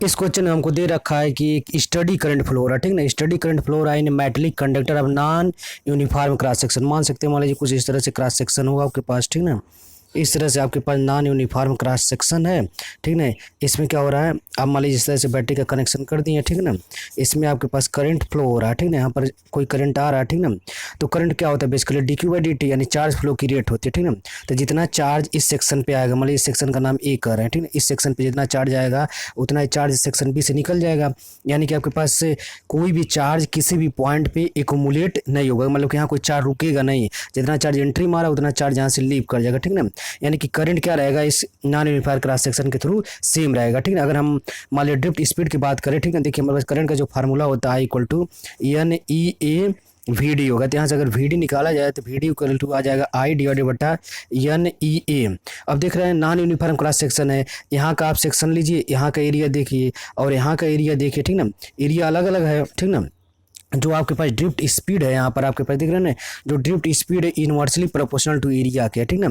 इस क्वेश्चन में हमको दे रखा है कि एक स्टडी करंट फ्लो रहा है, ठीक ना। स्टडी करंट फ्लो रहा है इन metallic conductor of non uniform cross section. मान सकते हैं मान लीजिए कुछ इस तरह से क्रॉस सेक्शन होगा आपके पास, ठीक ना। इस तरह से आपके पास नॉन यूनिफॉर्म क्रॉस सेक्शन है, ठीक ना। इसमें क्या हो रहा है, आप मान लीजिए इस तरह से बैटरी का कनेक्शन कर दिए, ठीक ना। इसमें आपके पास करंट फ्लो हो रहा है, ठीक ना। यहाँ पर कोई करंट आ रहा है, ठीक ना। तो करंट क्या होता है बेसिकली dq बाई dt, यानी चार्ज फ्लो की रेट होती है, ठीक ना। तो जितना चार्ज इस सेक्शन पे आएगा, मान लीजिए इस सेक्शन का नाम ए कर रहे हैं, ठीक ना। इस सेक्शन पे जितना चार्ज आएगा उतना ही चार्ज सेक्शन बी से निकल जाएगा। यानी कि आपके पास से कोई भी चार्ज किसी भी पॉइंट पे एकोमुलेट नहीं होगा, मतलब कि यहाँ कोई चार्ज रुकेगा नहीं। जितना चार्ज एंट्री मारा उतना चार्ज यहाँ से लीव कर जाएगा, ठीक ना। यानी कि करंट क्या रहेगा इस नॉन यूनिफायर क्रॉस सेक्शन के थ्रू सेम रहेगा, ठीक ना। अगर हम मान लीजिए ड्रिफ्ट स्पीड की बात करें, ठीक है, देखिए हमारे पास करंट का जो फार्मूला होता है equal to n e a v d होगा। तो यहाँ से अगर वी डी निकाला जाए तो वी डी इक्वल टू आ जाएगा आई डिवाइडेड बटा एन ई ए। अब देख रहे हैं नॉन यूनिफॉर्म क्रॉस सेक्शन है, यहाँ का आप सेक्शन लीजिए, यहाँ का एरिया देखिए और यहाँ का एरिया देखिए, ठीक ना। एरिया अलग अलग है, ठीक ना। जो आपके पास ड्रिफ्ट स्पीड है यहाँ पर आपके पास दिख रहे हैं ना, जो ड्रिफ्ट स्पीड है इनवर्सली प्रोपोर्शनल टू एरिया के, ठीक ना।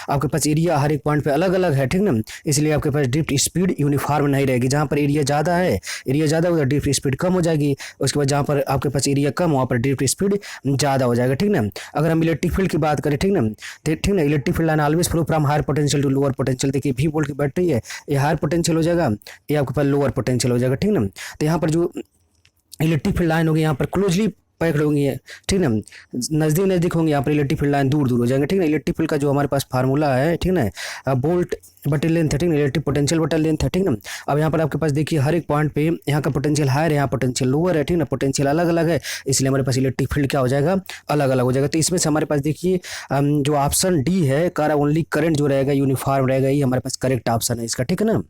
आपके पास एरिया हर एक पॉइंट पे अलग अलग है, ठीक ना। इसलिए आपके पास ड्रिफ्ट स्पीड यूनिफॉर्म नहीं रहेगी। जहाँ पर एरिया ज़्यादा है, एरिया ज़्यादा होगा ड्रिफ्ट स्पीड कम हो जाएगी। उसके बाद जहाँ पर आपके पास एरिया कम वहाँ पर ड्रिफ्ट स्पीड ज़्यादा हो जाएगा, ठीक ना। अगर हम इलेक्ट्रिक फील्ड की बात करें, ठीक ना, तो ठीक ना, electric field line always flow from higher potential to lower potential. देखिए वी वोल्ट की बैटरी है, ये हायर पोटेंशियल हो जाएगा, ये आपके पास लोअर पोटेंशियल हो जाएगा, ठीक ना। तो यहाँ पर जो इलेक्ट्रिक फील्ड लाइन होगी यहाँ पर क्लोजली पैक्ड होंगी, ठीक ना, नज़दीक नज़दीक होंगे। यहाँ पर इलेक्ट्रिक फील्ड लाइन दूर दूर हो जाएंगे, ठीक ना। इलेक्ट्रिक फील्ड का जो हमारे पास फार्मूला है, ठीक ना, वोल्ट बटे लेंथ है, ठीक ना। इलेक्ट्रिक पोटेंशियल बटा लेंथ है, ठीक ना। अब यहाँ पर आपके पास देखिए हर एक पॉइंट पे यहाँ का पोटेंशियल हायर है, यहाँ पोटेंशियल लोअर है, ठीक ना। पोटेंशियल अलग अलग है, इसलिए हमारे पास इलेक्ट्रिक फील्ड क्या हो जाएगा, अलग अलग हो जाएगा। तो इसमें से हमारे पास देखिए जो ऑप्शन डी है कार ओनली करंट जो रहेगा यूनिफॉर्म रहेगा, ये हमारे पास करेक्ट ऑप्शन है इसका, ठीक है ना।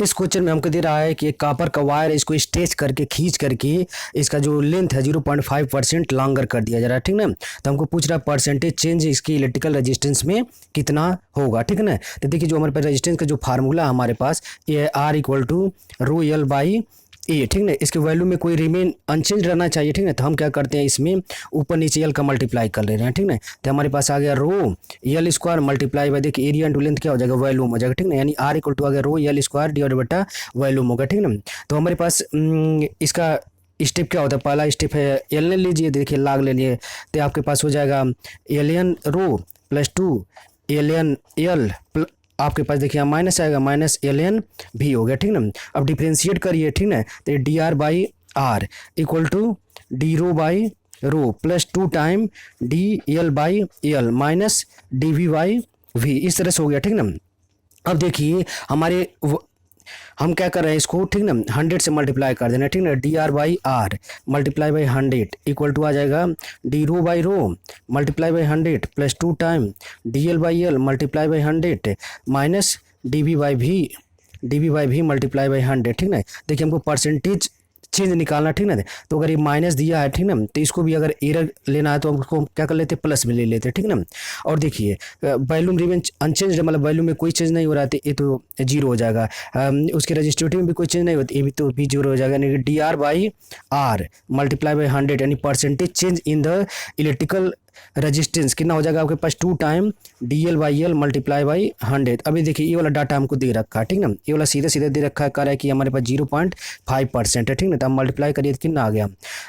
इस क्वेश्चन में हमको दे रहा है कि एक कॉपर का वायर है, इसको स्ट्रेच करके खींच करके इसका जो लेंथ है 0.5% लॉन्गर कर दिया जा रहा है, ठीक ना। तो हमको पूछ रहा है परसेंटेज चेंज इसकी इलेक्ट्रिकल रेजिस्टेंस में कितना होगा, ठीक है ना। तो देखिए जो हमारे पास रेजिस्टेंस का जो फार्मूला हमारे पास ये है R equal to rho L by A, ठीक ना। इसके वैल्यू में कोई रिमेन अनचेंज रहना चाहिए, ठीक ना। तो हम क्या करते हैं इसमें ऊपर नीचे एल का मल्टीप्लाई कर ले रहे हैं, ठीक ना। तो हमारे पास आ गया rho L square multiply by देखिए एरिया इंटू लेंथ क्या हो जाएगा, वॉल्यूम हो जाएगा, ठीक ना। यानी आर इक्वल टू आ गया रो एल स्क्वायर डिवाइड बटा वॉल्यूम होगा, ठीक ना। तो हमारे पास इसका स्टेप क्या होता है, पहला स्टेप है एल एन लीजिए, देखिए लाग ले लिए, तो आपके पास हो जाएगा l n rho plus two l n l आपके पास देखिए यहाँ माइनस आएगा, माइनस एल एन भी हो गया, ठीक ना। अब डिफ्रेंशिएट करिए, ठीक ना। तो d are by r equal to d rho by rho plus 2 time d l by l minus d v by v, इस तरह से हो गया, ठीक ना। अब देखिए हमारे हम क्या कर रहे हैं इसको, ठीक ना, 100 से मल्टीप्लाई कर देना, ठीक ना। D are by are multiply by 100 equal to आ जाएगा d rho by rho multiply by 100 plus 2 time d l by l multiply by 100 minus d v by भी मल्टीप्लाई बाई 100, ठीक ना। देखिए हमको परसेंटेज चेंज निकालना, ठीक ना। तो अगर ये माइनस दिया है, ठीक ना, तो इसको भी अगर एरर लेना है तो हम उसको क्या कर लेते हैं, प्लस में ले लेते हैं, ठीक ना। और देखिए वॉल्यूम रिमेन अनचेंज, मतलब वॉल्यूम में कोई चेंज नहीं हो रहा है, ये तो जीरो हो जाएगा। उसके रजिस्ट्रेटिव में भी कोई चेंज नहीं होती, ये भी तो भी जीरो हो जाएगा। यानी d are by are multiply by 100 यानी percentage change in the electrical resistance कितना हो जाएगा आपके पास 2 time d l by l multiply by 100। अभी देखिए ये वाला डाटा हमको दे रखा है, ठीक ना। ये वाला सीधे सीधे दे रखा है, कह रहा है कि हमारे पास 0.5% है, ठीक ना। तो हम मल्टीप्लाई करिए तो कितना आ गया,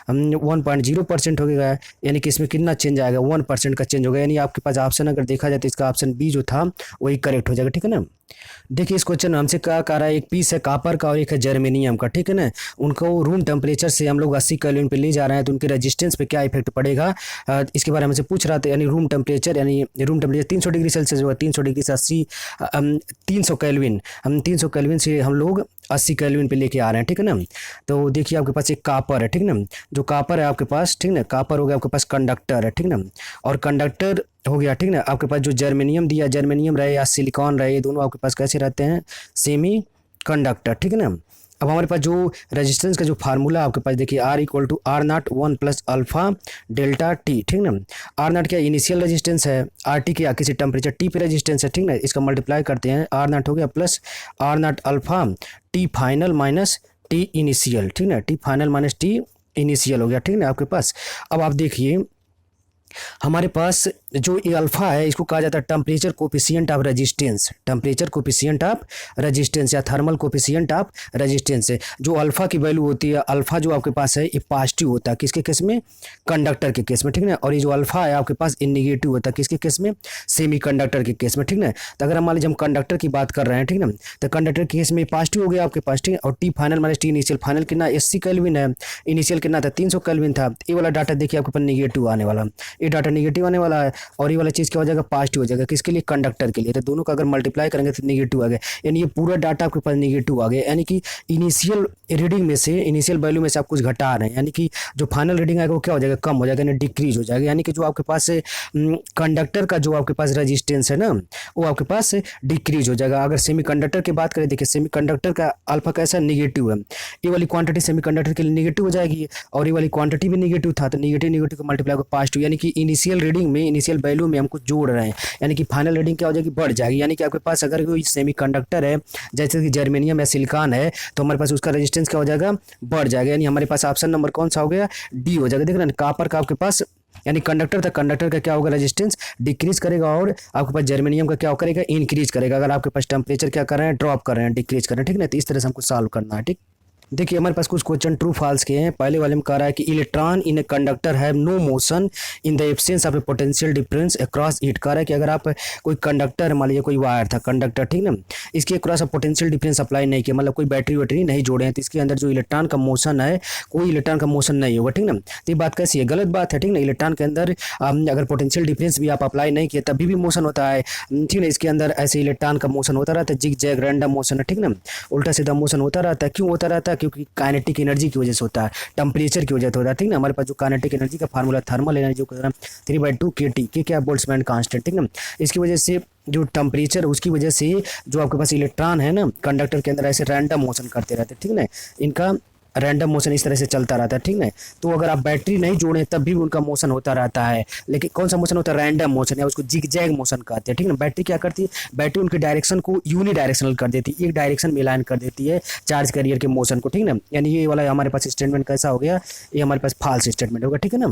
1.0% हो गया, यानी कि इसमें कितना चेंज आएगा, 1% का चेंज होगा। यानी आपके पास ऑप्शन अगर देखा जाए तो इसका ऑप्शन बी जो था वही करेक्ट हो जाएगा, ठीक है ना। देखिए इस क्वेश्चन में हमसे क्या कह रहा है, एक पीस है कापर का और एक है जर्मेनियम का, ठीक है ना। उनको रूम टेम्परेचर से हम लोग 80 केल्विन पे ले जा रहे हैं, तो उनके रेजिस्टेंस पे क्या इफेक्ट पड़ेगा, इसके बारे में हमसे पूछ रहा था। यानी रूम टेम्परेचर 300 डिग्री सेल्सियस होगा, 300 डिग्री से 80 300 केल्विन, हम 300 केल्विन से हम लोग 80 केल्विन पे लेके आ रहे हैं, ठीक है ना। तो देखिए आपके पास एक कापर है, ठीक ना। जो कापर है आपके पास, ठीक ना, कापर हो गया आपके पास कंडक्टर है, ठीक ना। और कंडक्टर हो गया, ठीक ना। आपके पास जो जर्मेनियम दिया, जर्मेनियम रहे या सिलिकॉन रहे, ये दोनों आपके पास कैसे रहते हैं, सेमी कंडक्टर, ठीक है ना। अब हमारे पास जो रेजिस्टेंस का जो फार्मूला आपके पास देखिए r equal to r naught 1 plus alpha delta t, ठीक ना। आर नॉट क्या इनिशियल रेजिस्टेंस है, आर टी क्या किसी टेम्परेचर टी पे रेजिस्टेंस है, ठीक ना। इसका मल्टीप्लाई करते हैं, आर नॉट हो गया plus r naught alpha t final minus t initial, ठीक ना। T final minus t initial हो गया, ठीक ना आपके पास। अब आप देखिए हमारे पास जो ये अल्फा है इसको कहा जाता है temperature coefficient of resistance, temperature coefficient of resistance या थर्मल कोफिशिएंट ऑफ रेजिस्टेंस है। जो अल्फा की वैल्यू होती है, अल्फा जो आपके पास है ये पॉजिटिव होता है किसके केस में, कंडक्टर के केस में, ठीक है। और ये जो अल्फा है आपके पास ये निगेटिव होता है किसके केस में, सेमीकंडक्टर के केस में, ठीक है। तो अगर हम मान लीजिए हम कंडक्टर की बात कर रहे हैं, ठीक है, तो कंडक्टर के केस में पॉजिटिव हो गया आपके पास, ठीक है। और T final minus t initial, final कितना 80 केल्विन है, इनिशियल कितना था 300 केल्विन था। ये वाला डाटा देखिए आपके पास निगेटिव आने वाला, ये डाटा निगेटिव आने वाला है और ये वाला चीज़ क्या हो जाएगा, पॉजिटिव हो जाएगा किसके लिए, कंडक्टर के लिए। तो दोनों का अगर मल्टीप्लाई करेंगे तो निगेटिव आ गया, यानी ये पूरा डाटा आपके पास निगेटिव आ गया। यानी कि इनिशियल रीडिंग में से, इनिशियल वैल्यू में से आप कुछ घटा रहे हैं, यानी कि जो फाइनल रीडिंग आएगा वो क्या हो जाएगा, कम हो जाएगा, यानी डिक्रीज हो जाएगा। यानी कि जो आपके पास कंडक्टर का जो आपके पास रेजिस्टेंस है ना, वो आपके पास डिक्रीज हो जाएगा। अगर सेमीकंडक्टर की बात करें, देखिए सेमीकंडक्टर का अल्फा कैसा निगेटिव है, ये वाली क्वांटिटी सेमीकंडक्टर के लिए निगेटिव हो जाएगी और ये वाली क्वांटिटी भी निगेटिव था, तो निगेटिव निगेटिव को मल्टीप्लाई होगा पॉजिटिव। यानी कि इनिशियल रीडिंग में, इनिशियल वैल्यू में हम कुछ जोड़ रहे हैं, यानी कि फाइनल रीडिंग क्या हो जाएगी, बढ़ जाएगी। यानी कि आपके पास अगर कोई सेमीकंडक्टर है जैसे कि जर्मेनियम या सिलिकॉन है, तो हमारे पास उसका रेजिस्टेंस क्या हो जाएगा, बढ़ जाएगा। यानी हमारे पास ऑप्शन नंबर कौन सा हो गया, डी हो जाएगा। देख रहे हैं कॉपर का आपके पास, यानी कंडक्टर था, कंडक्टर का क्या होगा, रेजिस्टेंस डिक्रीज करेगा और आपके पास जर्मेनियम का क्या करेगा, इंक्रीज करेगा। अगर आपके पास टेम्परेचर क्या कर रहे हैं, ड्रॉप कर रहे हैं, डिक्रीज कर रहे हैं, ठीक है। तो इस तरह से हमको सॉल्व करना है, ठीक। देखिए हमारे पास कुछ क्वेश्चन ट्रू फॉल्स के हैं। पहले वाले में कह रहा है कि electron in a conductor have no motion in the absence of a potential difference across it. कह रहा है कि अगर आप कोई कंडक्टर, मान लीजिए कोई वायर था कंडक्टर, ठीक ना, इसके अक्रॉस आप पोटेंशियल डिफरेंस अप्लाई नहीं किया, मतलब कोई बैटरी वैटरी नहीं जोड़े हैं, तो इसके अंदर जो इलेक्ट्रॉन का मोशन है, कोई इलेक्ट्रॉन का मोशन नहीं होगा, ठीक ना। तो ये बात कैसी है, गलत बात है, ठीक ना। इलेक्ट्रॉन के अंदर अगर पोटेंशियल डिफरेंस भी आप अप्लाई नहीं किए तभी भी मोशन होता है, ठीक ना। इसके अंदर ऐसे इलेक्ट्रॉन का मोशन होता रहता है, जिग जैग रैंडम मोशन है, ठीक ना, उल्टा सीधा मोशन होता रहता है। क्यों होता रहता है, क्योंकि काइनेटिक एनर्जी की वजह से होता है, टेम्परेचर की वजह से होता है, ठीक ना। हमारे पास जो काइनेटिक एनर्जी का फार्मूला, थर्मल एनर्जी को 3/2 kT, के क्या बोल्ट्जमैन कांस्टेंट, ठीक ना। इसकी वजह से जो टेम्परेचर, उसकी वजह से जो आपके पास इलेक्ट्रॉन है ना कंडक्टर के अंदर ऐसे रैंडम मोशन करते रहते हैं, ठीक ना। इनका रैंडम मोशन इस तरह से चलता रहता है, ठीक ना। तो अगर आप बैटरी नहीं जोड़ें तब भी उनका मोशन होता रहता है, लेकिन कौन सा मोशन होता है, रैंडम मोशन, या उसको जिग जैग मोशन कहते हैं, ठीक ना। बैटरी क्या करती है, बैटरी उनकी डायरेक्शन को यूनि डायरेक्शनल कर देती है, एक डायरेक्शन में अलाइन कर देती है चार्ज कैरियर के मोशन को, ठीक ना। यानी ये वाला हमारे पास स्टेटमेंट कैसा हो गया, ये हमारे पास फॉल्स स्टेटमेंट होगा, ठीक है ना।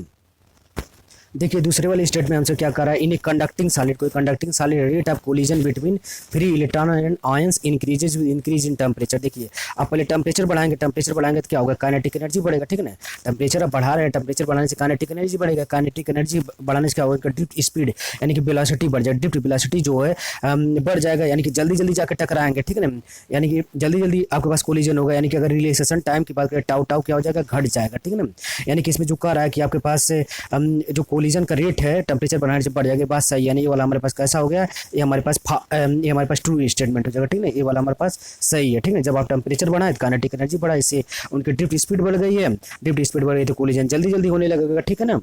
देखिए दूसरे वाले स्टेट में हमसे क्या कर रहा है, इन ए कंडक्टिंग सॉलिड, कोई conducting solid rate of collision between free electron and ions increases with increase in temperature. देखिए आप पहले टेम्परेचर बढ़ाएंगे, टेम्परेचर बढ़ाएंगे तो क्या होगा, काइनेटिक एनर्जी बढ़ेगा, ठीक है ना। टेम्परेचर आप बढ़ा रहे हैं, टेम्परेचर बढ़ाने से काइनेटिक एनर्जी बढ़ेगा, काइनेटिक एनर्जी बढ़ाने से क्या होगा, ड्रिफ्ट स्पीड यानी कि वेलोसिटी बढ़ जाएगी, ड्रिफ्ट वेलोसिटी जो है बढ़ जाएगा, यानी कि जल्दी जल्दी जाकर टकराएंगे, ठीक है ना। यानी कि जल्दी जल्दी आपके पास कोलिजन होगा, यानी कि अगर रिलेक्सेशन टाइम की बात करें, टाउ टाउ क्या हो जाएगा, घट जाएगा, ठीक है ना। यानी कि इसमें जो कह रहा है कि आपके पास जो कोलिजन का रेट है टेम्परेचर बढ़ाने से बढ़ जाएगी, बात सही है। यानी ये वाला हमारे पास कैसा हो गया, ये हमारे पास ट्रू स्टेटमेंट हो जाएगा, ठीक है। ये वाला हमारे पास सही है, ठीक है। जब आप टेम्परेचर बढ़ाए तो काइनेटिक एनर्जी बढ़ा, इससे उनकी ड्रिफ्ट स्पीड बढ़ गई है, ड्रिफ्ट स्पीड बढ़ गई तो कोलिजन जल्दी जल्दी होने लगेगा, ठीक है ना।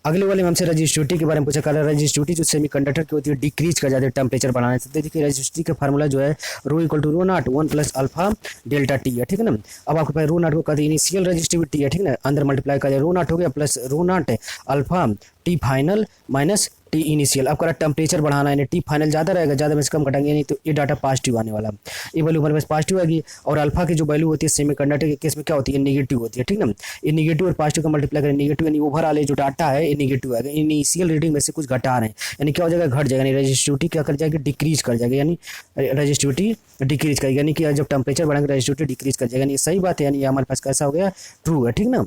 अगले वाले में हमसे रेजिस्टिविटी के बारे में पूछा, कर रेजिस्टिविटी जो सेमीकंडक्टर की होती है डिक्रीज कर जाती है टेम्परेचर बढ़ाने से। देखिए रेजिस्टिविटी का फार्मूला जो है rho equal to rho naught 1 plus alpha delta t है, ठीक है ना। अब आपके पास रो नॉट को कहते हैं इनिशियल रेजिस्टिविटी है, ठीक है ना, अंदर मल्टीप्लाई कर रो नॉट हो गया plus row not alpha t final minus t initial. अब करा टेम्परेचर बढ़ाना है, टी फाइनल ज़्यादा रहेगा, ज़्यादा में से कम घटाएंगे नहीं तो ये डाटा पॉजिटिव आने वाला, ये वैल्यू हमारे पास पॉजिटिव आएगी। और अल्फा की जो वैल्यू होती है सेमीकंडक्टर के केस में क्या होती है, नेगेटिव होती है, ठीक ना। ये नेगेटिव और पॉजिटिव का मल्टीप्लाई करें, नेगेटिव यानी ओवरऑल जो डाटा है ये नेगेटिव आएगा, इनिशियल रीडिंग में से कुछ घटा रहे हैं, यानी क्या हो जाएगा, घट जाएगा, यानी रेजिस्टिविटी क्या कर जाएगी, डिक्रीज कर जाएगा, यानी रेजिस्टिविटी डिक्रीज करेगी, यानी कि जब टेम्परेचर बढ़ेंगे रेजिस्टिविटी डिक्रीज कर जाएगा, यानी सही बात है, यानी ये हमारे पास कैसा हो गया, ट्रू है, ठीक ना।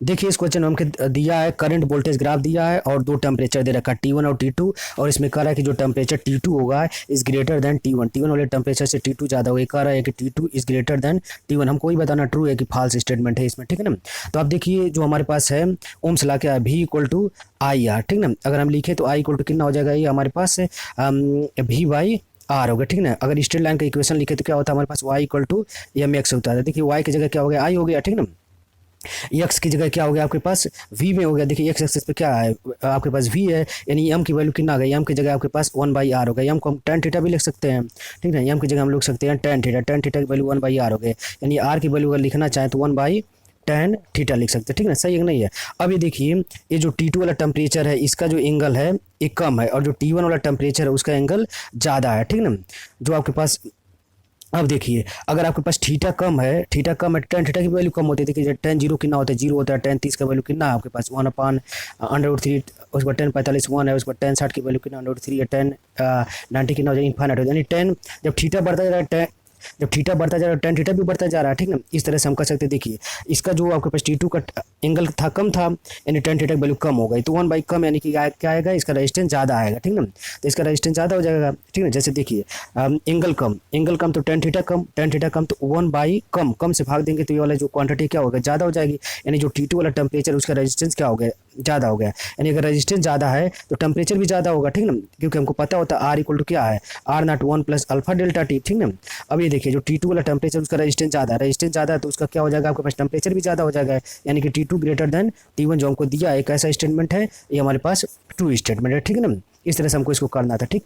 देखिए इस क्वेश्चन में हमको दिया है करंट वोल्टेज ग्राफ दिया है और दो टेम्परेचर दे रखा है T1 और T2, और इसमें कह रहा है कि जो टेम्परेचर T2 होगा is greater than T1, T1 वाले टेम्परेचर से T2 ज़्यादा होगा। कह रहा है कि T2 is greater than T1, हमको ही बताना ट्रू है कि फॉल्स स्टेटमेंट है इसमें, ठीक है ना। तो आप देखिए जो हमारे पास है ओम्स लॉ क्या है, V equal to i r, ठीक ना। अगर हम लिखे तो I इक्वल टू कितना हो जाएगा, ये हमारे पास V बाई आर होगा, ठीक ना। अगर स्ट्रेट लाइन का इक्वेशन लिखे तो क्या होता है हमारे पास y equal to m x होता है। देखिए y की जगह क्या हो गया, I हो गया, ठीक ना। एक्स की जगह क्या हो गया आपके पास v में हो गया। देखिए एक्स एक्सिस पे क्या है आपके पास v है, यानी m की वैल्यू कितना आ गई, m की जगह आपके पास 1/r हो गया। m को हम tan थीटा भी लिख सकते हैं, ठीक है। m की जगह हम लिख सकते हैं tan थीटा की वैल्यू 1/r हो गई, यानी r की वैल्यू अगर लिखना चाहें तो 1/tan थीटा लिख सकते हैं, ठीक है ना। सही है नहीं है। अब ये देखिए ये जो T2 वाला टेम्परेचर है इसका जो एंगल है ये कम है और जो T1 वाला टेम्परेचर है उसका एंगल ज़्यादा है, ठीक ना। जो आपके पास अब देखिए अगर आपके पास थीटा कम है, थीटा कम है, टेन थीटा की वैल्यू कम होती है। देखिए टेन जीरो कितना होता है, जीरो होता है। टेन 30 का वैल्यू कितना है आपके पास, 1/3। उसके बाद टेन 45 1 है। उसके बाद टेन 60 की वैल्यू कितना, 3 है। टेन 90 कितना हो जाएगा, इनफाइनाइट हो जाएगा। यानी टेन जब थीटा बढ़ता जा रहा है, जब थीटा बढ़ता जा रहा है, टेन थीटा भी बढ़ता जा रहा है, ठीक ना। इस तरह से हम कर सकते हैं। देखिए इसका जो आपके पास T2 का एंगल था कम था, यानी टेन थीटा की वैल्यू कम हो गई, तो 1 कम, यानी कि क्या आएगा, इसका रेजिस्टेंस ज़्यादा आएगा, ठीक ना। तो इसका रेजिस्टेंस ज़्यादा हो जाएगा, ठीक ना। जैसे देखिए एंगल कम तो टेन थीटा कम तो 1 कम से भाग देंगे तो ये वाला जो क्वांटिटी क्या होगा, ज़्यादा हो जाएगी। यानी जो T2 वाला टेम्परेचर, उसका रेजिस्टेंस क्या हो गया, ज़्यादा हो गया। यानी अगर रेजिस्टेंस ज़्यादा है तो टेम्परेचर भी ज़्यादा होगा, ठीक ना। क्योंकि हमको पता होता है आर इक्वल टू क्या है, R0 1 + अल्फा डेल्टा टी, ठीक ना। अब ये देखिए जो T2 वाला टेम्परेचर, उसका रेजिस्टेंस ज़्यादा है तो उसका क्या हो जाएगा, आपके पास टेम्परेचर भी ज़्यादा हो जाएगा। यानी कि T2 ग्रेटर देन T1 जो हमको दिया एक ऐसा स्टेटमेंट है, ये हमारे पास ट्रू स्टेटमेंट है, ठीक है ना। इस तरह से हमको इसको करना था, ठीक।